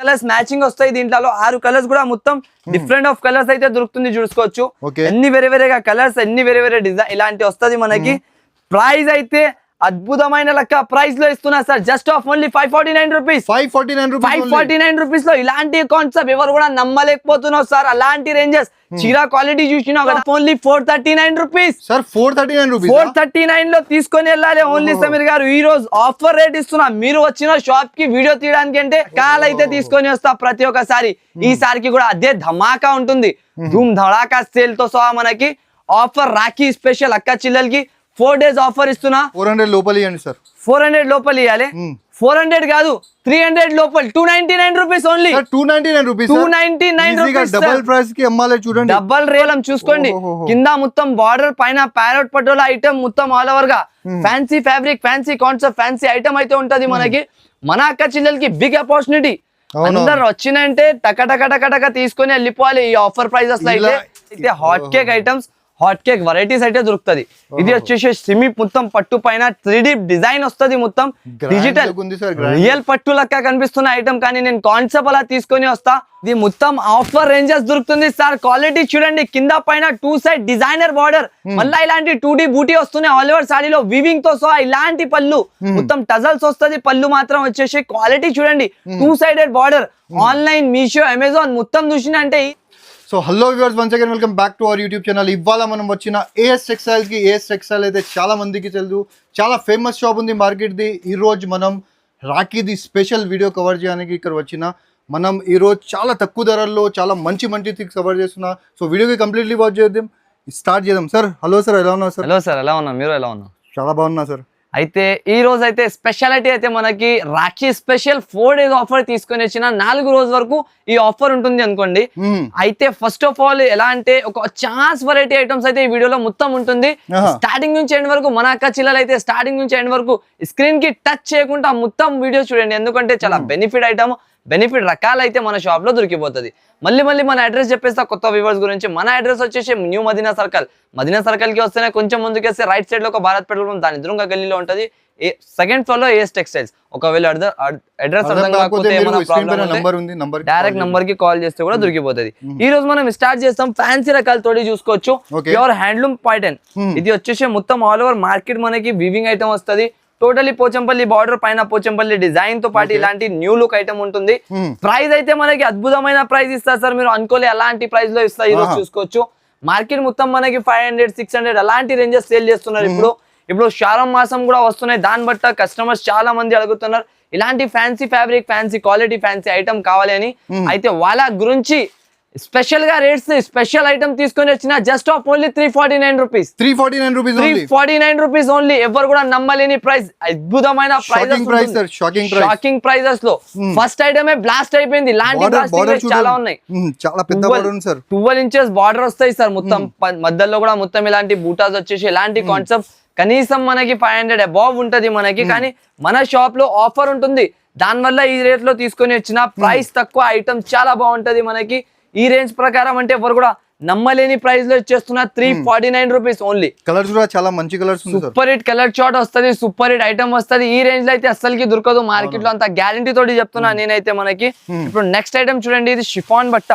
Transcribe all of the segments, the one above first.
Colours matching వస్తాయి దీంట్లో 6 colours కూడా మొత్తం డిఫరెంట్ ఆఫ్ కలర్స్ అయితే దొరుకుతుంది చూసుకోవచ్చు ఎన్ని వేరే వేరేగా కలర్స్ ఎన్ని వేరే వేరే డిజైన్ ఇలాంటి వస్తది మనకి ప్రైస్ అయితే అద్భుతమైన లెక్క ప్రైస్ లో ఇస్తున్నా sir just of only 549 rupees 549 rupees లో ఇలాంటి కాన్సెప్ట్ ఎవరు కూడా నమ్మలేకపోతున్నారు సార్ అలాంటి రేంజెస్ చీరా క్వాలిటీ చూసినా కదా ఓన్లీ 439 రూపీస్ సార్ 439 లో తీసుకొని వెళ్ళాలి ఓన్లీ సమీర్ గారు ఈ రోజు ఆఫర్ రేట్ ఇస్తున్నా మీరు వచ్చిన షాప్ కి వీడియో తీయడానికి అంటే కాల్ అయితే తీసుకొని వస్తా ప్రతి ఒక్కసారి ఈసారికి కూడా అదే ధమాకా ఉంటుంది ధూమ్ ధడాకా సేల్ తో సహా మనకి ఆఫర్ రాఖీ స్పెషల్ అక్క చిల్లలకి 4 days ఆఫర్ ఇస్తున్నా 400 లోపల ఇవ్వండి సార్ 400 లోపల ఇవ్వాలి 400 కాదు 300 లోపల 299 rupees only 299 rupees 299 rupees double price కి అమ్మాలి చూడండి డబుల్ రేలం చూసుకోండి కింద మొత్తం బార్డర్ పైన ప్యారెట్ పటోలా ఐటమ్ మొత్తం ఆల్ ఓవర్ గా fancy fabric fancy concept fancy item అయితే ఉంటది మనకి మన అక్క చిల్లలకి బిగ్ ఆపర్చునిటీ అందరు వచ్చినంటే టక టక టక టక తీసుకొని వెళ్ళిపోవాలి ఈ ఆఫర్ ప్రైజెస్ లో అయితే hot cake items hot cake varieties అయితే దొరుకుతుంది ఇది వచ్చేసి సిమి మొత్తం పట్టు పైన 3D డిజైన్ వస్తుంది మొత్తం డిజిటల్ రియల్ పట్టు లెక్క కనిపిస్తున్న ఐటమ్ కానీ నేను కాన్సెప్ట్ అలా తీసుకొని వస్తా ఇది మొత్తం ఆఫర్ రేంజెస్ దొరుకుతుంది సార్ క్వాలిటీ చూడండి కింద పైన 2 సైడ్ డిజైనర్ బార్డర్ మళ్ళీ ఇలాంటి 2D బూటీ వస్తున్నాయి ఆల్ ఓవర్ సారీలో వివింగ్ తో సహా ఇలాంటి పళ్ళు మొత్తం టజల్స్ వస్తుంది పళ్ళు మాత్రం వచ్చేసి క్వాలిటీ చూడండి 2 sided border online Meesho Amazon మొత్తం చూసినంటే so hello viewers once again welcome back to our YouTube channel ఇవాళ మనం వచ్చిన ఏఎస్ టెక్స్టైల్స్ కి ఏఎస్ టెక్స్టైల్ అయితే చాలా మందికి తెలుసు చాలా ఫేమస్ షాప్ ఉంది మార్కెట్ ది ఈ రోజు మనం రాఖీది స్పెషల్ వీడియో కవర్ చేయడానికి ఇక్కడ వచ్చిన మనం ఈ రోజు చాలా తక్కువ ధరల్లో చాలా మంచి థింగ్స్ కవర్ చేస్తున్నా సో వీడియోకి కంప్లీట్లీ వాచ్ చేద్దాం స్టార్ట్ చేద్దాం సార్ హలో సార్ ఎలా ఉన్నారు సార్ హలో సార్ ఎలా ఉన్నా మీరు ఎలా ఉన్నా చాలా బాగున్నా సార్ అయితే ఈ రోజు అయితే స్పెషాలిటీ అయితే మనకి రాఖీ స్పెషల్ 4 days ఆఫర్ తీసుకొని వచ్చిన 4 రోజు వరకు ఈ ఆఫర్ ఉంటుంది అనుకోండి అయితే ఫస్ట్ ఆఫ్ ఆల్ ఎలా అంటే ఒక ఛాన్స్ వెరైటీ ఐటమ్స్ అయితే ఈ వీడియోలో మొత్తం ఉంటుంది స్టార్టింగ్ నుంచి ఎండ్ వరకు మన అక్క చిల్లలు అయితే స్టార్టింగ్ నుంచి ఎండ్ వరకు స్క్రీన్ కి టచ్ చేయకుండా మొత్తం వీడియో చూడండి ఎందుకంటే చాలా బెనిఫిట్ ఐటమ్ బెనిఫిట్ రకాలు అయితే మన షాప్ లో దొరికిపోతుంది మళ్ళీ మన అడ్రస్ చెప్పేస్తా కొత్త వ్యూవర్స్ గురించి మన అడ్రస్ వచ్చేసి న్యూ మదీనా సర్కిల్ కి వస్తేనే కొంచెం ముందుకేస్తే రైట్ సైడ్ లో ఒక భారత్ పెట్రోల్ దాని ఎదురుగా గల్లీలో ఉంటది సెకండ్ ఫ్లోర్ లో ఏఎస్ టెక్స్టైల్స్ ఒకవేళ అడ్రస్ అర్థం కాకపోతే డైరెక్ట్ నంబర్ కి కాల్ చేస్తే కూడా దొరికిపోతుంది ఈ రోజు మనం స్టార్ట్ చేస్తాం ఫ్యాన్సీ రకాలతోటి చూసుకోవచ్చు ప్యూర్ హ్యాండ్లూమ్ ప్యాటర్న్ ఇది వచ్చేసి మొత్తం ఆల్ ఓవర్ మార్కెట్ మనకి వివింగ్ ఐటమ్ వస్తుంది టోటలీ పోచంపల్లి బార్డర్ పైన పోచంపల్లి డిజైన్ తో పాటు ఇలాంటి న్యూ లుక్ ఐటమ్ ఉంటుంది ప్రైస్ అయితే మనకి అద్భుతమైన ప్రైస్ ఇస్తారు సార్ మీరు అనుకోలే అలాంటి ప్రైస్ లో ఇస్తారు ఈ రోజు చూసుకోవచ్చు మార్కెట్ మొత్తం మనకి 500 600 అలాంటి రేంజెస్ సేల్ చేస్తున్నారు ఇప్పుడు శారం మాసం కూడా వస్తున్నాయి దాన్ని బట్ట కస్టమర్స్ చాలా మంది అడుగుతున్నారు ఇలాంటి fancy fabric fancy quality fancy item కావాలి అని అయితే వాళ్ళ గురించి స్పెషల్ గా రేట్స్ స్పెషల్ ఐటమ్ తీసుకొని వచ్చిన just of only 349 rupees only ఎవరు కూడా నమ్మలేని ప్రైస్ అద్భుతమైన షాకింగ్ ప్రైజెస్ లో ఫస్ట్ ఐటమే బ్లాస్ట్ అయిపోయింది ఇలాంటి చాలా ఉన్నాయి చాలా పెద్ద 12 inches బార్డర్ వస్తాయి సార్ మొత్తం మధ్యలో కూడా మొత్తం ఇలాంటి బూటాస్ వచ్చేసి ఇలాంటి కాన్సెప్ట్ కనీసం మనకి 500 అబౌవ్ ఉంటది మనకి కానీ మన షాప్ లో ఆఫర్ ఉంటుంది దానివల్ల ఈ రేట్ లో తీసుకొని వచ్చిన ప్రైస్ తక్కువ ఐటమ్ చాలా బాగుంటది మనకి ఈ రేంజ్ ప్రకారం అంటే ఎవరు కూడా నమ్మలేని ప్రైస్ లో ఇచ్చేస్తున్నా 349 రూపీస్ ఓన్లీ కలర్స్ కూడా చాలా మంచి colours super hit colour shot వస్తుంది సూపర్ హిట్ ఐటమ్ వస్తుంది ఈ రేంజ్ లో అయితే అస్సలకి దొరకదు మార్కెట్ లో అంత గ్యారంటీ తోటి చెప్తున్నా నేనైతే మనకి ఇప్పుడు నెక్స్ట్ ఐటమ్ చూడండి ఇది షిఫాన్ బట్ట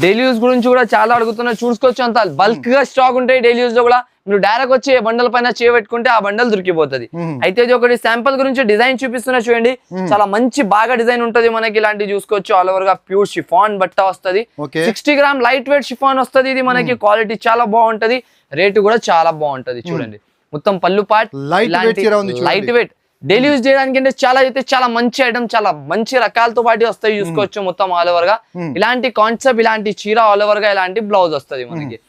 డైలీ యూస్ గురించి కూడా చాలా అడుగుతున్నా చూసుకోవచ్చు అంత బల్క్ గా స్టాక్ ఉంటాయి డైలీ యూస్ లో కూడా మీరు డైరెక్ట్ వచ్చి బండల్ పైన చేయబెట్టుకుంటే ఆ బండల్ దొరికిపోతుంది అయితే ఇది ఒకటి శాంపుల్ గురించి డిజైన్ చూపిస్తున్నా చూడండి చాలా మంచి బాగా డిజైన్ ఉంటది మనకి ఇలాంటి చూసుకోవచ్చు ఆల్ ఓవర్ గా ప్యూర్ షిఫాన్ బట్ట వస్తుంది 60 గ్రామ్ లైట్ వెయిట్ షిఫాన్ వస్తుంది ఇది మనకి క్వాలిటీ చాలా బాగుంటది రేటు కూడా చాలా బాగుంటది చూడండి మొత్తం పళ్ళు part light weight daily use చేయడానికి అంటే చాలా మంచి ఐటమ్ చాలా మంచి రకాలతో పాటు వస్తాయి చూసుకోవచ్చు మొత్తం ఆల్ ఓవర్ గా ఇలాంటి కాన్సెప్ట్ ఇలాంటి చీర ఆల్ ఓవర్ గా ఇలాంటి బ్లౌజ్ వస్తుంది మనకి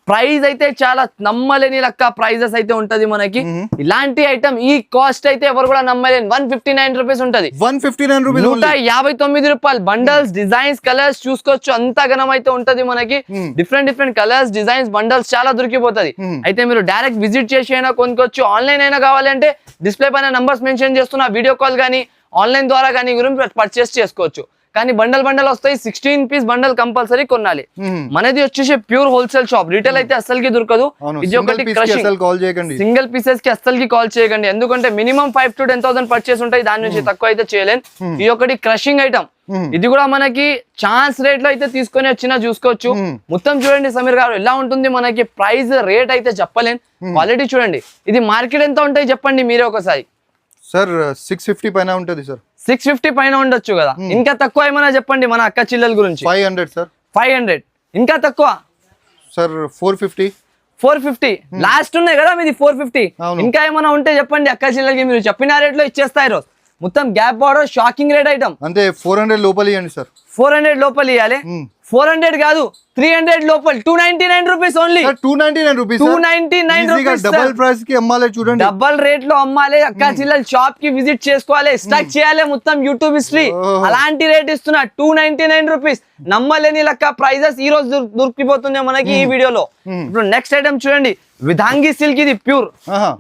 ప్రైస్ అయితే చాలా నమ్మలేని లెక్క ప్రైజెస్ అయితే ఉంటది మనకి ఇలాంటి ఐటమ్ ఈ కాస్ట్ అయితే ఎవరు కూడా నమ్మలేని 159 రూపీస్ ఉంటది 159 రూపాయలు బండల్స్ డిజైన్స్ కలర్స్ చూసుకోవచ్చు అంత ఘనం అయితే ఉంటది మనకి డిఫరెంట్ కలర్స్ డిజైన్స్ బండల్స్ చాలా దొరికిపోతుంది అయితే మీరు డైరెక్ట్ విజిట్ చేసి అయినా కొనుక్కోవచ్చు ఆన్లైన్ అయినా కావాలంటే డిస్ప్లే పైన నంబర్స్ మెన్షన్ చేస్తున్నా వీడియో కాల్ కానీ ఆన్లైన్ ద్వారా కానీ గురించి పర్చేస్ చేసుకోవచ్చు కానీ బండల్ వస్తాయి 16 పీస్ బండల్ కంపల్సరీ కొనాలి మనది వచ్చేసి ప్యూర్ హోల్సేల్ షాప్ రీటైల్ అయితే అస్సలకి దొరకదు ఇది ఒకటి సింగిల్ పీసెస్ కి అస్సలకి కాల్ చేయకండి ఎందుకంటే మినిమం 5 to 10,000 పర్చేస్ ఉంటాయి దాని నుంచి తక్కువ అయితే చేయలేను ఇది ఒకటి క్రషింగ్ ఐటమ్ ఇది కూడా మనకి ఛాన్స్ రేట్ లో అయితే తీసుకొని వచ్చినా చూసుకోవచ్చు. మొత్తం చూడండి సమీర్ గారు ఎలా ఉంటుంది మనకి ప్రైస్ రేట్ అయితే చెప్పలేను. క్వాలిటీ చూడండి, ఇది మార్కెట్ ఎంత ఉంటాయి చెప్పండి మీరే ఒకసారి. సార్ 650 పైన ఉంటుంది సార్. 650 పైన ఉండొచ్చు కదా, ఇంకా తక్కువ ఏమైనా చెప్పండి మన అక్క చిల్లల గురించి. 500 సార్. 500 ఇంకా తక్కువ సార్ 450. 450 లాస్ట్ ఉన్నాయి కదా మీది 450. ఇంకా ఏమైనా ఉంటే చెప్పండి అక్క చిల్లలకి, మీరు చెప్పిన రేట్ లో ఇచ్చేస్తాయి రోజు. మొత్తం gap border shocking rate item. అంతే 400 లోపల ఇవ్వండి సార్. 400 లోపల ఇవ్వాలి. 400 కాదు 300 లోపల 299 rupees only. 299 rupees. 299 rupees. Double price కి అమ్మాలి చూడండి. డబల్ రేట్ లో అమ్మాలి. అక్క చిల్లల షాప్ కి విజిట్ చేసుకోవాలి, స్టాక్ చేయాలి మొత్తం యూట్యూబ్ హిస్టరీ. అలాంటి రేట్ ఇస్తున్నా 299 రూపీస్. నమ్మలేని లెక్క ప్రైజెస్ ఈ రోజు దొరికిపోతుంది మనకి ఈ వీడియోలో. ఇప్పుడు నెక్స్ట్ ఐటమ్ చూడండి, విధాంగి సిల్క్. ఇది ప్యూర్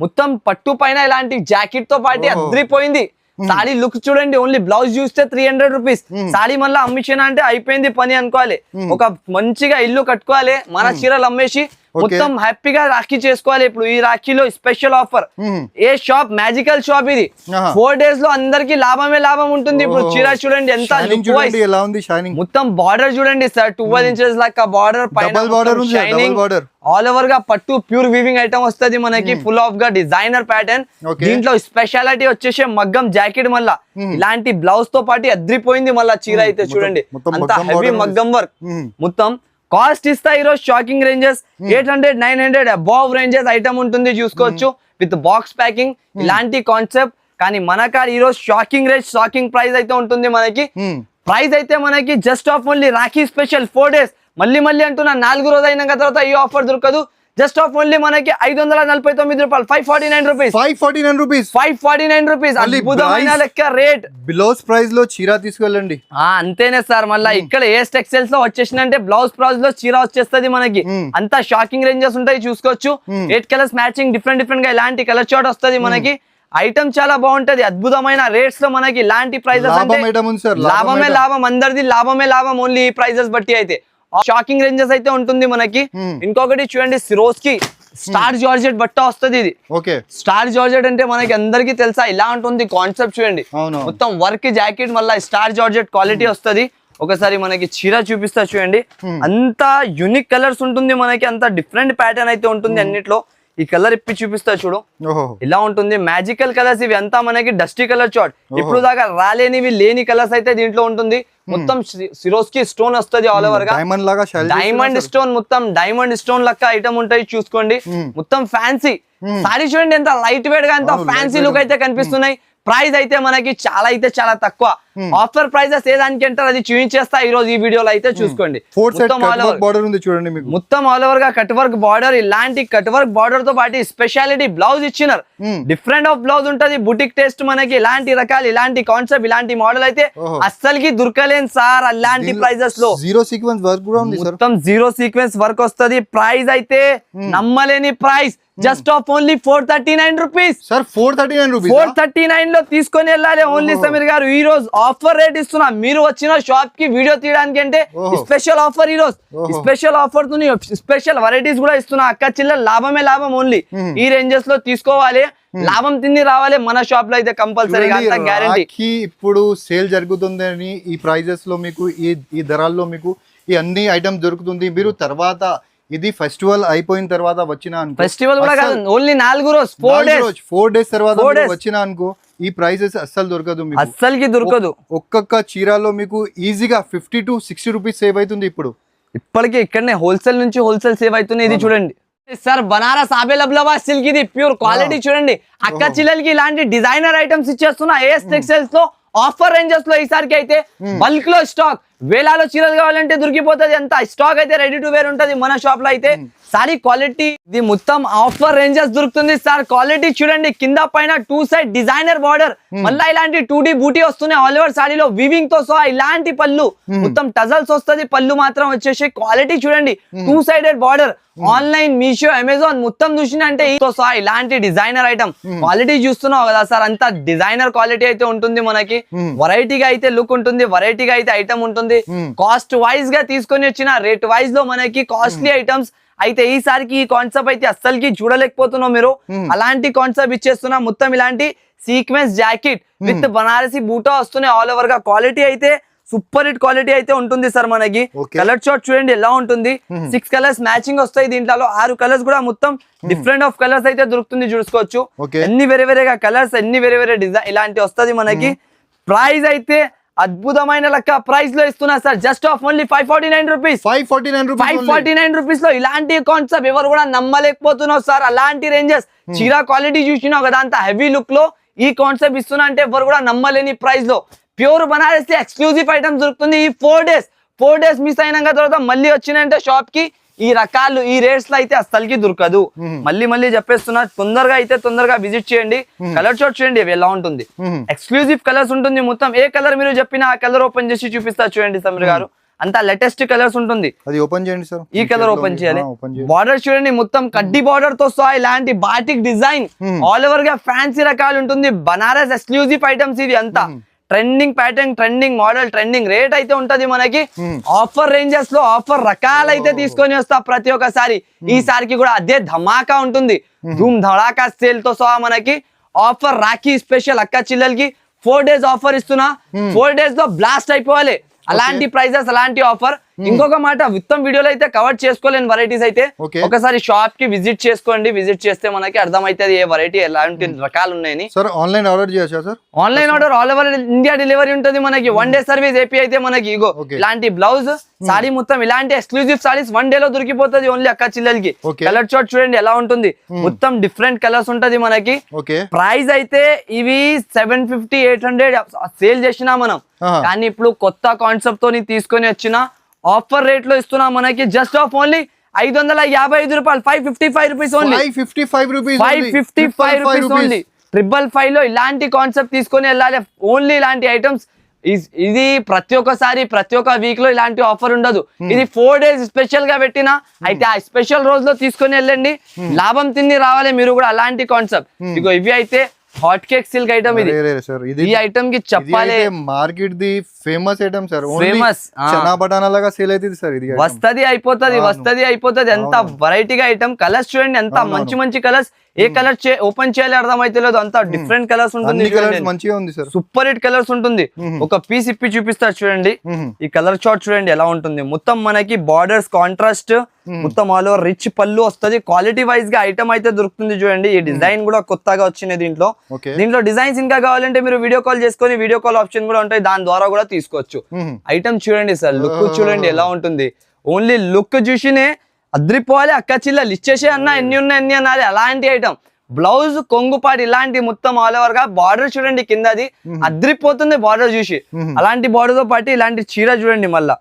మొత్తం పట్టు పైన ఇలాంటి జాకెట్ తో పాటు అద్రిపోయింది. సాడీ లుక్ చూడండి, ఓన్లీ బ్లౌజ్ చూస్తే 300 రూపీస్. సాడీ మళ్ళీ అమ్మించిన అంటే అయిపోయింది పని అనుకోవాలి. ఒక మంచిగా ఇల్లు కట్టుకోవాలి, మన చీరలు అమ్మేసి మొత్తం హ్యాపీగా రాఖీ చేసుకోవాలి. ఇప్పుడు ఈ రాఖీలో స్పెషల్ ఆఫర్. ఏ షాప్ మ్యాజికల్ షాప్ ఇది. 4 days లో అందరికి లాభమే లాభం ఉంటుంది. ఇప్పుడు చీర చూడండి ఎంత ఎలా ఉంది, షైనింగ్. మొత్తం బార్డర్ చూడండి సార్, 12 inches లాగా బార్డర్ పైన షైనింగ్. ఆల్ ఓవర్ గా పట్టు ప్యూర్ వీవింగ్ ఐటమ్ వస్తుంది మనకి, ఫుల్ ఆఫ్ గా డిజైనర్ ప్యాటర్న్. దీంట్లో స్పెషాలిటీ వచ్చేసి మగ్గం జాకెట్. మళ్ళా ఇలాంటి బ్లౌజ్ తో పాటు అద్రిపోయింది మళ్ళా చీర అయితే చూడండి, అంత హెవీ మగ్గం వర్క్. మొత్తం కాస్ట్ ఇస్తా ఈరోజు shocking ranges 800 900 above ranges item ఉంటుంది చూసుకోవచ్చు, విత్ బాక్స్ ప్యాకింగ్. ఇలాంటి కాన్సెప్ట్ కానీ మన కాడ ఈరోజు షాకింగ్ రేట్, షాకింగ్ ప్రైస్ అయితే ఉంటుంది మనకి. ప్రైస్ అయితే మనకి just of only Rakhi special 4 days. మళ్ళీ అంటున్నా 4 రోజు అయిన తర్వాత ఈ ఆఫర్ దొరకదు. జస్ట్ ఆఫ్ ఓన్లీ మనకి 549 రూపాయలు. 549 రూపీస్. 549 రూపీస్. 549 రూపీస్. అద్భుతమైన లెక్క రేట్. బ్లౌజ్ ప్రైస్ లో చీర తీసుకెళ్ళండి. అంతేనే సార్. మళ్ళీ ఇక్కడ ఏస్ టెక్స్టైల్స్ లో వచ్చేసిందంటే బ్లౌజ్ ప్రైస్ లో చీర వచ్చేస్తుంది మనకి. అంతా షాకింగ్ రేంజెస్ ఉంటాయి చూసుకోవచ్చు. 8 కలర్స్ మ్యాచింగ్, డిఫరెంట్ గా ఇలాంటి కలర్ చార్ట్ వస్తుంది మనకి. ఐటమ్ చాలా బాగుంటది, అద్భుతమైన రేట్స్ లో మనకి. ఇలాంటి ప్రైజెస్ లాభమే లాభం, అందరిది లాభమే లాభం ఓన్లీ ఈ ప్రైజెస్ బట్టి అయితే. షాకింగ్ రేంజెస్ అయితే ఉంటుంది మనకి. ఇంకొకటి చూడండి, సిరోజ్ కి స్టార్ జార్జెట్ బట్ట వస్తుంది. ఇది స్టార్ జార్జెట్ అంటే మనకి అందరికి తెలుసా, ఇలా ఉంటుంది కాన్సెప్ట్ చూడండి. మొత్తం వర్క్ జాకెట్, మళ్ళీ స్టార్ జార్జెట్ క్వాలిటీ వస్తుంది. ఒకసారి మనకి చీర చూపిస్తా చూడండి, అంత యూనిక్ కలర్స్ ఉంటుంది మనకి, అంత డిఫరెంట్ ప్యాటర్న్ అయితే ఉంటుంది అన్నిట్లో. ఈ కలర్ ఇప్పి చూపిస్తా చూడు, ఇలా ఉంటుంది. మ్యాజికల్ కలర్స్ ఇవి అంతా మనకి, డస్టీ కలర్ చార్ట్. ఇప్పుడు దాకా రాలేనివి లేని కలర్స్ అయితే దీంట్లో ఉంటుంది. మొత్తం సిరోజ్ కి స్టోన్ వస్తుంది ఆల్ ఓవర్ గా, డైమండ్ స్టోన్. మొత్తం డైమండ్ స్టోన్ లెక్క ఐటమ్ ఉంటాయి చూసుకోండి. మొత్తం ఫ్యాన్సీ సారీ చూడండి, ఎంత లైట్ వెయిట్ గా, ఎంత ఫ్యాన్సీ లుక్ అయితే కనిపిస్తున్నాయి. ప్రైస్ అయితే మనకి చాలా తక్కువ. ఆఫర్ ప్రైజెస్ ఏదానికి అంటారు అది చూపించేస్తా ఈ రోజు ఈ వీడియోలో అయితే చూసుకోండి. మొత్తం ఆల్ ఓవర్ గా కట్ వర్క్ బార్డర్. ఇలాంటి కట్ వర్క్ బార్డర్ తో పాటు స్పెషాలిటీ బ్లౌజ్ ఇచ్చినారు. డిఫరెంట్ ఆఫ్ బ్లౌజ్ ఉంటది, బుటిక్ టేస్ట్ మనకి. ఇలాంటి రకాలు, ఇలాంటి కాన్సెప్ట్, ఇలాంటి మోడల్ అయితే అస్సలకి దొరకలేను సార్ అలాంటి ప్రైజెస్ లో. మొత్తం 0 సీక్వెన్స్ వర్క్ వస్తుంది. ప్రైస్ అయితే నమ్మలేని price. Just of only 439 rupees. 439 లో తీసుకొని వెళ్ళాలి ఓన్లీ సమీర్ గారు. ఈ రోజు ఆఫర్ రేట్ ఇస్తున్నా. మీరు వచ్చిన షాప్ కి వీడియో తీయడానికి అంటే స్పెషల్ ఆఫర్. ఈ రోజు స్పెషల్ ఆఫర్ తో స్పెషల్ వెరైటీస్ కూడా ఇస్తున్నా. అక్క చిల్లర లాభమే లాభం ఓన్లీ. ఈ రేంజెస్ లో తీసుకోవాలి, లాభం తిని రావాలి మన షాప్ లో అయితే కంపల్సరీగా, గ్యారంటీ. ఇప్పుడు సేల్ జరుగుతుందని ఈ ప్రైజెస్ లో మీకు, ఈ ధరల్లో మీకు ఈ అన్ని ఐటమ్స్ దొరుకుతుంది. మీరు తర్వాత ఇది ఫెస్టివల్ అయిపోయిన తర్వాత వచ్చిన ఫెస్టివల్ కూడా కాదు, ఓన్లీ 4 రోజు 4 days తర్వాత వచ్చిన అనుకో, ఈ ప్రైసెస్ అస్సలు దొరకదు మీకు, అస్సలకి దొరకదు. ఒక్కొక్క చీరలో మీకు ఈజీగా 50 to 60 రూపీస్ సేవ్ అవుతుంది. ఇప్పుడు ఇప్పటికే ఇక్కడనే హోల్సేల్ నుంచి హోల్సేల్ సేవ్ అవుతుంది. ఇది చూడండి సార్, బనారస్ ఆబేలబ్లవా సిల్క్. ఇది ప్యూర్ క్వాలిటీ చూడండి. అక్క చిల్లలకి ఇలాంటి డిజైనర్ ఐటమ్స్ ఇచ్చేస్తున్నా ఏఎస్ టెక్స్టైల్స్ లో. ఆఫర్ రేంజెస్ లో ఈసారికి అయితే బల్క్ లో స్టాక్, వేలాలో చీరలు కావాలంటే దొరికిపోతుంది. అంత స్టాక్ అయితే రెడీ టు వేర్ ఉంటది మన షాప్ లో అయితే. సారీ క్వాలిటీ ఇది మొత్తం ఆఫర్ రేంజెస్ దొరుకుతుంది సార్. క్వాలిటీ చూడండి, కింద పైన 2 side డిజైనర్ బార్డర్, మళ్ళీ ఇలాంటి 2D బూటీ వస్తున్నాయి ఆల్ ఓవర్ సారీలో వీవింగ్ తో సహా. ఇలాంటి పళ్ళు మొత్తం టజల్స్ వస్తుంది. పళ్ళు మాత్రం వచ్చేసి క్వాలిటీ చూడండి, 2 sided border. Online Meesho Amazon మొత్తం చూసినా అంటే ఇలాంటి డిజైనర్ ఐటమ్ క్వాలిటీ చూస్తున్నావు కదా సార్, అంత డిజైనర్ క్వాలిటీ అయితే ఉంటుంది మనకి. వెరైటీగా అయితే లుక్ ఉంటుంది, వెరైటీగా అయితే ఐటమ్ ఉంటుంది. కాస్ట్ వైజ్ గా తీసుకొని వచ్చిన రేట్ వైజ్ లో మనకి కాస్ట్లీ ఐటమ్స్ అయితే ఈసారికి ఈ కాన్సెప్ట్ అయితే అస్సలకి చూడలేకపోతున్నాం మీరు. అలాంటి కాన్సెప్ట్ ఇచ్చేస్తున్నా. మొత్తం ఇలాంటి సీక్వెన్స్ జాకెట్ విత్ బనారసి బూటా వస్తున్నాయి ఆల్ ఓవర్ గా. క్వాలిటీ అయితే సూపర్ హిట్ క్వాలిటీ అయితే ఉంటుంది సార్ మనకి. Okay. కలర్ చార్ట్ చూడండి ఎలా ఉంటుంది. 6 కలర్స్ మ్యాచింగ్ వస్తాయి దీంట్లో. 6 కలర్స్ కూడా మొత్తం డిఫరెంట్ ఆఫ్ కలర్స్ అయితే దొరుకుతుంది చూసుకోవచ్చు. Okay. ఎన్ని వేరే వేరేగా కలర్స్, ఎన్ని వేరే వేరే డిజైన్ ఇలాంటి వస్తుంది మనకి. ప్రైస్ అయితే అద్భుతమైన లెక్క ప్రైస్ లో ఇస్తున్నా sir. Just of only 549 rupees. 549 rupees లో ఇలాంటి కాన్సెప్ట్ ఎవరు కూడా నమ్మలేకపోతున్నావు సార్. అలాంటి రేంజెస్ చీరా క్వాలిటీ చూసినావు కదా, అంత హెవీ లుక్ లో ఈ కాన్సెప్ట్ ఇస్తున్నా అంటే ఎవరు కూడా నమ్మలేని ప్రైస్ లో ప్యూర్ బనారస్ ఎక్స్క్లూజివ్ ఐటమ్స్ దొరుకుతుంది. ఈ 4 డేస్ మిస్ అయినాక తర్వాత మళ్ళీ వచ్చినంటే షాప్ కి ఈ రకాలు ఈ రేట్స్ లో అయితే అస్సలకి దొరకదు. మళ్ళీ చెప్పేస్తున్నా, తొందరగా విజిట్ చేయండి. కలర్ చార్ట్ చూడండి ఎలా ఉంటుంది. ఎక్స్క్లూజివ్ కలర్స్ ఉంటుంది మొత్తం. ఏ కలర్ మీరు చెప్పినా ఆ కలర్ ఓపెన్ చేసి చూపిస్తా చూడండి సమీర్ గారు. అంతా లేటెస్ట్ కలర్స్ ఉంటుంది. అది ఓపెన్ చేయండి సార్. ఈ కలర్ ఓపెన్ చేయాలి. బార్డర్ చూడండి మొత్తం కడ్డీ బార్డర్ తో సహా ఇలాంటి బాటిక్ డిజైన్ ఆల్ ఓవర్ గా ఫ్యాన్సీ రకాలు ఉంటుంది. బనారస్ ఎక్స్క్లూజివ్ ఐటమ్స్ ఇది అంతా. Trending pattern, trending model, trending rate అయితే ఉంటది మనకి. ఆఫర్ రేంజెస్ లో ఆఫర్ రకాలు అయితే తీసుకొని వస్తా ప్రతి ఒక్కసారి. ఈసారికి కూడా అదే ధమాకా ఉంటుంది. ధూమ్ ధడాకా సేల్ తో సహా మనకి ఆఫర్. రాఖీ స్పెషల్ అక్క చిల్లలకి 4 డేస్ ఆఫర్ ఇస్తున్నా. 4 డేస్ లో బ్లాస్ట్ అయిపోవాలి. అలాంటి ప్రైజెస్, అలాంటి ఆఫర్. ఇంకొక మాట, మొత్తం వీడియోలో అయితే కవర్ చేసుకోలేని వెరైటీస్ అయితే ఒకసారి షాప్ కి విజిట్ చేసుకోండి. విజిట్ చేస్తే మనకి అర్థమైతుంది ఏ వెరైటీ ఎలాంటి రకాలు ఉన్నాయని. సార్ ఆన్లైన్ ఆర్డర్ చేయొచ్చా sir? Online order all over India delivery ఉంటుంది మనకి. 1 డే సర్వీస్ ఏపీ అయితే మనకి. ఇగో ఇలాంటి బ్లౌజ్ సారీ మొత్తం ఇలాంటి ఎక్స్క్లూజివ్ సారీస్ 1 డే లో దొరికిపోతుంది ఓన్లీ అక్క చిల్లలకి. కలర్ చార్ట్ చూడండి ఎలా ఉంటుంది. మొత్తం డిఫరెంట్ కలర్స్ ఉంటది మనకి. ప్రైస్ అయితే ఇవి 750, 800 సేల్ చేసినా మనం. కానీ ఇప్పుడు కొత్త కాన్సెప్ట్ తో తీసుకొని వచ్చిన ఆఫర్ రేట్ లో ఇస్తున్నా మనకి. జస్ట్ ఆఫ్ ఓన్లీ 555 రూపాయలు. 555 రూపీస్ ఓన్లీ. 555 rupees only. 555 లో ఇలాంటి కాన్సెప్ట్ తీసుకొని వెళ్ళాలి. ఓన్లీ ఇలాంటి ఐటమ్స్. ఇది ప్రతి ఒక్క వీక్ లో ఇలాంటి ఆఫర్ ఉండదు. ఇది 4 డేస్ స్పెషల్ గా పెట్టినా అయితే ఆ స్పెషల్ రోజు లో తీసుకొని వెళ్ళండి. లాభం తిని రావాలి మీరు కూడా. అలాంటి కాన్సెప్ట్. ఇగో ఇవి అయితే హాట్ కేక్ సిల్క్ ఐటమ్. ఇది ఈ ఐటమ్ కి చెప్పాలి మార్కెట్ ది ఫేమస్ ఐటమ్ సార్. ఫేమస్ చనా బటానా లాగా సేల్ అవుతుంది సార్. ఇది వస్తది అయిపోతుంది. ఎంత వెరైటీగా ఐటమ్. కలర్స్ చూడండి ఎంత మంచి కలర్స్. ఏ కలర్ ఓపెన్ చేయాలి అర్థమైతే లేదు. అంత డిఫరెంట్ కలర్స్ ఉంటుంది. మంచిగా ఉంది సార్. సూపర్ హిట్ కలర్స్ ఉంటుంది. ఒక పీస్ ఇప్పి చూపిస్తారు చూడండి. ఈ కలర్ చార్ట్ చూడండి ఎలా ఉంటుంది. మొత్తం మనకి బార్డర్స్ కాంట్రాస్ట్, మొత్తం ఆల్ ఓవర్ రిచ్ పళ్ళు వస్తుంది. క్వాలిటీ వైజ్ గా ఐటమ్ అయితే దొరుకుతుంది చూడండి. ఈ డిజైన్ కూడా కొత్తగా వచ్చింది దీంట్లో. డిజైన్స్ ఇంకా కావాలంటే మీరు వీడియో కాల్ చేసుకొని వీడియో కాల్ ఆప్షన్ కూడా ఉంటాయి, దాని ద్వారా కూడా తీసుకోవచ్చు. ఐటమ్ చూడండి సార్, లుక్ చూడండి ఎలా ఉంటుంది. ఓన్లీ లుక్ చూసినే అద్రిపోవాలి. అక్క చిల్లలు ఇచ్చేసే అన్న ఎన్ని ఉన్నాయి ఎన్ని అనాలి. అలాంటి ఐటమ్. బ్లౌజ్ కొంగుపాటి ఇలాంటి మొత్తం ఆల్ ఓవర్ గా. బార్డర్ చూడండి కిందది అద్రిపోతుంది బార్డర్ చూసి. అలాంటి బార్డర్ తో పాటు ఇలాంటి చీర చూడండి. మళ్ళా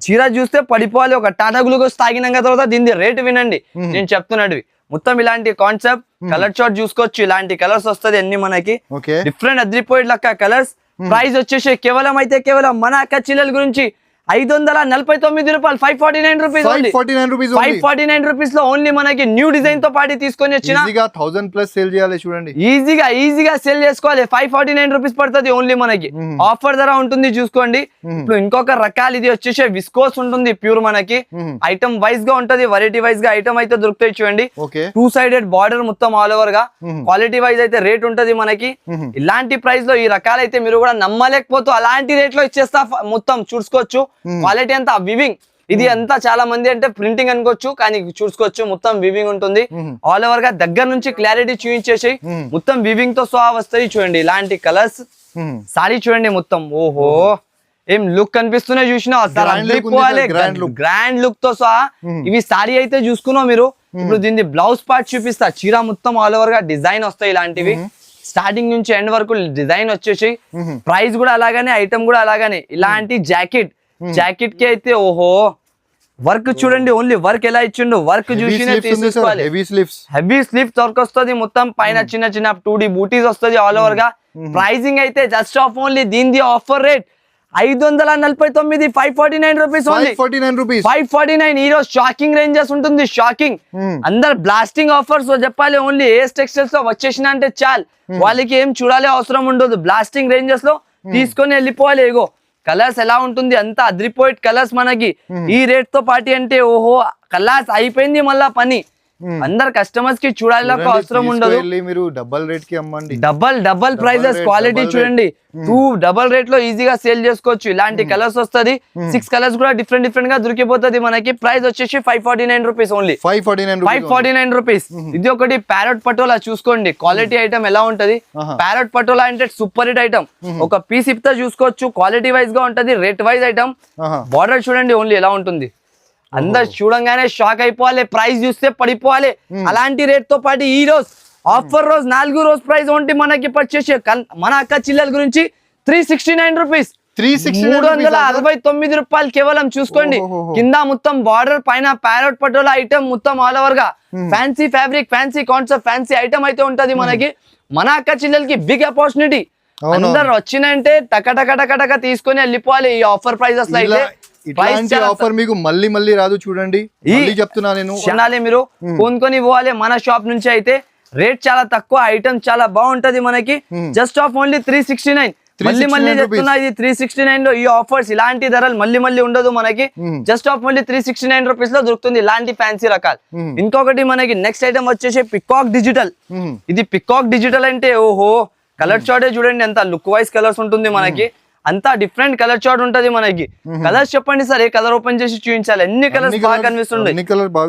చీర చూస్తే పడిపోవాలి. ఒక టాటా గ్లూకోజ్ తాగినాక తర్వాత దీని రేట్ వినండి నేను చెప్తున్నవి. మొత్తం ఇలాంటి కాన్సెప్ట్. కలర్ చార్ట్ చూసుకోవచ్చు. ఇలాంటి కలర్స్ వస్తుంది అన్ని మనకి. డిఫరెంట్ అద్రిపోయి లెక్క కలర్స్. ప్రైస్ వచ్చేసి కేవలం మన అక్క చిల్లల గురించి 549 రూపాయలు. 549 రూపీస్. 549 రూపీస్ లో ఓన్లీ మనకి న్యూ డిజైన్ తో పాటు తీసుకొని వచ్చిన 1000+ సేల్ చేయాలి చూడండి. ఈజీగా సేల్ చేసుకోవాలి. 549 రూపీస్ పడుతుంది ఓన్లీ మనకి. ఆఫర్ ధర ఉంటుంది చూసుకోండి. ఇప్పుడు ఇంకొక రకాలు ఇది వచ్చేసి విస్కోస్ ఉంటుంది ప్యూర్ మనకి. ఐటమ్ వైజ్ గా ఉంటది, వెరైటీ వైజ్ గా ఐటమ్ అయితే దొరుకుతాయి చూడండి. 2 సైడెడ్ బార్డర్ మొత్తం ఆల్ ఓవర్ గా. క్వాలిటీ వైజ్ అయితే రేట్ ఉంటది మనకి. ఇలాంటి ప్రైస్ లో ఈ రకాలు అయితే మీరు కూడా నమ్మలేకపోతూ అలాంటి రేట్ లో ఇచ్చేస్తా మొత్తం చూసుకోవచ్చు. క్వాలిటీ అంతా వివింగ్. ఇది అంతా చాలా మంది అంటే ప్రింటింగ్ అనుకోవచ్చు, కానీ చూసుకోవచ్చు మొత్తం వివింగ్ ఉంటుంది. ఆల్ ఓవర్ గా దగ్గర నుంచి క్లారిటీ చూపించేసి మొత్తం వివింగ్ తో సహా వస్తాయి చూడండి. ఇలాంటి కలర్స్. సారీ చూడండి మొత్తం. ఓహో ఏం లుక్ కనిపిస్తున్నాయి చూసినా. గ్రాండ్ లుక్ తో సహా ఇవి సారీ అయితే చూసుకున్నావు మీరు. ఇప్పుడు దీన్ని బ్లౌజ్ పార్ట్ చూపిస్తా. చీర మొత్తం ఆల్ ఓవర్ గా డిజైన్ వస్తాయి ఇలాంటివి. స్టార్టింగ్ నుంచి ఎండ్ వరకు డిజైన్ వచ్చేసి. ప్రైస్ కూడా అలాగనే, ఐటమ్ కూడా అలాగనే. ఇలాంటి జాకెట్ కి అయితే ఓహో వర్క్ చూడండి. ఓన్లీ వర్క్ ఎలా ఇచ్చిండు. వర్క్ చూసి హెవీ స్లీవ్స్ వర్క్ వస్తుంది మొత్తం. పైన చిన్న 2D బూటీస్ వస్తుంది ఆల్ ఓవర్ గా. ప్రైసింగ్ అయితే జస్ట్ ఆఫ్ ఓన్లీ దీని ఆఫర్ రేట్ 549. 549 rupees only. 549. ఈ రోజు షాకింగ్ రేంజెస్ ఉంటుంది. షాకింగ్. అందరు బ్లాస్టింగ్ ఆఫర్స్ చెప్పాలి. ఓన్లీ ఏఎస్ టెక్స్టైల్స్ లో వచ్చేసిన అంటే చాలు. వాళ్ళకి ఏం చూడాలి అవసరం ఉండదు. బ్లాస్టింగ్ రేంజెస్ లో తీసుకొని వెళ్ళిపోవాలి. ఇగో కలర్స్ ఎలా ఉంటుంది. అంతా అద్రిపోయిట్ కలర్స్ మనకి. ఈ రేట్ తో పాటి అంటే ఓహో కలర్స్ అయిపోయింది మళ్ళా పని. అందరు కస్టమర్స్ కి చూడాలి అవసరం ఉండదు. మీరు డబల్ రేట్ కి అమ్మండి, డబల్ ప్రైజెస్, క్వాలిటీ చూడండి, 2 డబల్ రేట్ లో ఈజీగా సేల్ చేసుకోవచ్చు. ఇలాంటి కలర్స్ వస్తది, 6 కలర్స్ కూడా డిఫరెంట్ గా దొరికిపోతుంది మనకి. ప్రైస్ వచ్చేసి 549 రూపీస్ ఓన్లీ, 549 రూపీస్. ఇది ఒకటి ప్యారెట్ పటోలా చూసుకోండి, క్వాలిటీ ఐటమ్ ఎలా ఉంటది. ప్యారెట్ పటోలా అంటే సూపర్ హిట్ ఐటమ్, ఒక పీస్ ఇప్తా చూసుకోవచ్చు, క్వాలిటీ వైజ్ గా ఉంటది, రేట్ వైజ్ ఐటమ్. బార్డర్ చూడండి ఓన్లీ ఎలా ఉంటుంది, అందరు చూడంగానే షాక్ అయిపోవాలి, ప్రైస్ చూస్తే పడిపోవాలి. అలాంటి రేట్ తో పాటు ఈ రోజు ఆఫర్ రోజు 4 రోజు ప్రైస్ ఉంటే మనకి పర్చేస్ మన అక్క చిల్లల గురించి 369 రూపీస్, 369 రూపాయలు కేవలం. చూసుకోండి కింద మొత్తం బార్డర్, పైన ప్యారెట్ పటోలా ఐటమ్ మొత్తం ఆల్ ఓవర్ గా fancy fabric, fancy concept, fancy item అయితే ఉంటది మనకి. మన అక్క చిల్లలకి బిగ్ ఆపర్చునిటీ, అందరు వచ్చినంటే టక తీసుకొని వెళ్ళిపోవాలి ఈ ఆఫర్ ప్రైజెస్ లో. అయితే ఇట్లాంటి ఆఫర్ మీకు మళ్ళీ రాదు, చూడండి చెప్తున్నా నేను. మీరు కొనుక్కొని పోవాలి మన షాప్ నుంచి. అయితే రేట్ చాలా తక్కువ, ఐటమ్ చాలా బాగుంటది మనకి. Just of only 369. మళ్ళీ చెప్తున్నా, ఇది 369 లో ఈ ఆఫర్స్, ఇలాంటి ధరలు మళ్ళీ ఉండదు మనకి. జస్ట్ ఆఫ్ ఓన్లీ 369 రూపీస్ లో దొరుకుతుంది ఇలాంటి ఫ్యాన్సీ రకాలు. ఇంకొకటి మనకి నెక్స్ట్ ఐటమ్ వచ్చేసి పికాక్ డిజిటల్. ఇది పికాక్ డిజిటల్ అంటే ఓహో, కలర్ చార్ట్ చూడండి, ఎంత లుక్ వైజ్ కలర్స్ ఉంటుంది మనకి, అంతా డిఫరెంట్ కలర్ చార్ట్ ఉంటది మనకి. కలర్స్ చెప్పండి సార్, ఏ కలర్ ఓపెన్ చేసి చూపించాలి. అన్ని కలర్స్ బాగా కనిపిస్తుంటాయి,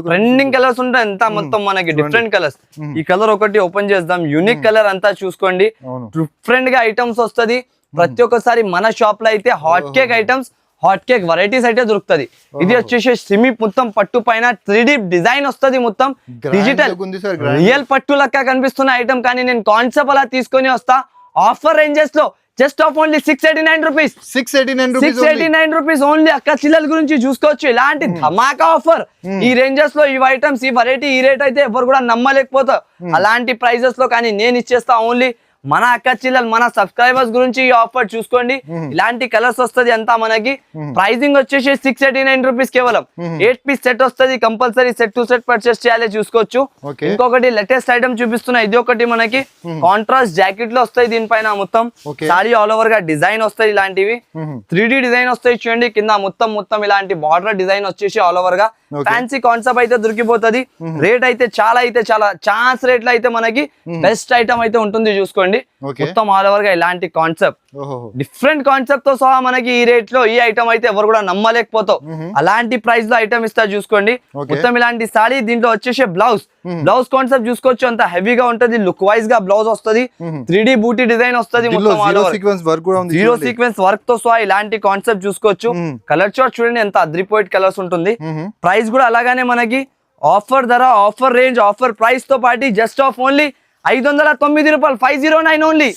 ట్రెండింగ్ కలర్స్ ఉంటాయి, అంతా మొత్తం మనకి డిఫరెంట్ కలర్స్. ఈ కలర్ ఒకటి ఓపెన్ చేద్దాం, యూనిక్ కలర్ అంతా చూసుకోండి, డిఫరెంట్ గా ఐటమ్స్ వస్తది. ప్రతి ఒక్కసారి మన షాప్ లో అయితే hot cake items, hot cake varieties అయితే దొరుకుతుంది. ఇది వచ్చేసి సిమి మొత్తం పట్టు పైన 3D డిజైన్ వస్తుంది, మొత్తం డిజిటల్ రియల్ పట్టు లెక్క కనిపిస్తున్న ఐటమ్. కానీ నేను కాన్సెప్ట్ అలా తీసుకొని వస్తా. ఆఫర్ రేంజెస్ లో just of only 689 rupees, 689 rupees only. అక్క చిల్లల గురించి చూసుకోవచ్చు, ఇలాంటి ధమాకా ఆఫర్ ఈ రేంజెస్ లో, ఈ ఐటమ్స్, ఈ వెరైటీ, ఈ రేట్ అయితే ఎవరు కూడా నమ్మలేకపోతారు అలాంటి ప్రైజెస్ లో. కానీ నేను ఇచ్చేస్తా ఓన్లీ మన అక్క చిల్లలు, మన సబ్స్క్రైబర్స్ గురించి ఈ ఆఫర్ చూసుకోండి. ఇలాంటి కలర్స్ వస్తుంది అంతా మనకి. ప్రైజింగ్ వచ్చేసి 689 రూపీస్ కేవలం. 8 పీస్ సెట్ వస్తుంది, compulsory set to set purchase చేయాలి, చూసుకోవచ్చు. ఇంకొకటి లేటెస్ట్ ఐటమ్ చూపిస్తున్నా, ఇది ఒకటి మనకి కాంట్రాస్ట్ జాకెట్ లో వస్తాయి. దీనిపైన మొత్తం సారీ ఆల్ ఓవర్ గా డిజైన్ వస్తాయి, ఇలాంటివి 3D డిజైన్ వస్తాయి చూడండి. కింద మొత్తం ఇలాంటి బార్డర్ డిజైన్ వచ్చేసి ఆల్ ఓవర్ గా ఫ్యాన్సీ కాన్సెప్ట్ అయితే దొరికిపోతుంది. రేట్ అయితే చాలా ఛాన్స్ రేట్ లో అయితే మనకి బెస్ట్ ఐటమ్ అయితే ఉంటుంది, చూసుకోండి. మొత్తం ఆల్ ఓవర్ గా ఇలాంటి కాన్సెప్ట్, డిఫరెంట్ కాన్సెప్ట్ తో సహా మనకి ఈ రేట్ లో ఈ ఐటమ్ అయితే ఎవరు కూడా నమ్మలేకపోతావు అలాంటి ప్రైస్ లో ఐటమ్ ఇస్తా, చూసుకోండి. మొత్తం ఇలాంటి సారీ, దీంట్లో వచ్చేసి బ్లౌజ్ కాన్సెప్ట్ చూసుకోవచ్చు, అంత హెవీగా ఉంటది, లుక్ వైజ్ గా బ్లౌజ్ వస్తుంది, 3D బూటీ డిజైన్ వస్తుంది, మొత్తం జీరో సీక్వెన్స్ వర్క్ తో సహా ఇలాంటి కాన్సెప్ట్ చూసుకోవచ్చు. కలర్ చార్ట్ చూడండి, ఎంత అద్రిపోయిట్ కలర్స్ ఉంటుంది. ప్రైస్ కూడా అలాగానే మనకి ఆఫర్ ధర, ఆఫర్ రేంజ్, ఆఫర్ ప్రైస్ తో పాటు జస్ట్ ఆఫ్ ఓన్లీ 509 రూపాయలు, 509 ఓన్లీ,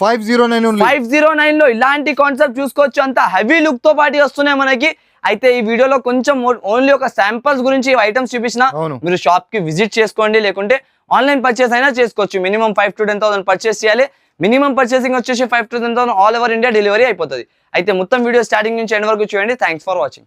509 లో ఇలాంటి కాన్సెప్ట్ చూసుకోవచ్చు. అంత హెవీ లుక్ తో పాటు వస్తున్నాయి మనకి. అయితే ఈ వీడియోలో కొంచెం ఓన్లీ ఒక శాంపుల్స్ గురించి ఐటమ్స్ చూపించిన, మీరు షాప్ కి విజిట్ చేసుకోండి, లేకుంటే ఆన్లైన్ పర్చేస్ అయినా చేసుకోవచ్చు. మినిమం 5 to 10,000 పర్చేస్ చేయాలి. మినిమం పర్చేసింగ్ వచ్చేసి 5 to 10,000 all over India delivery అయిపోతుంది. అయితే మొత్తం వీడియో స్టార్టింగ్ నుంచి ఎండ్ వరకు చూడండి. Thanks for watching.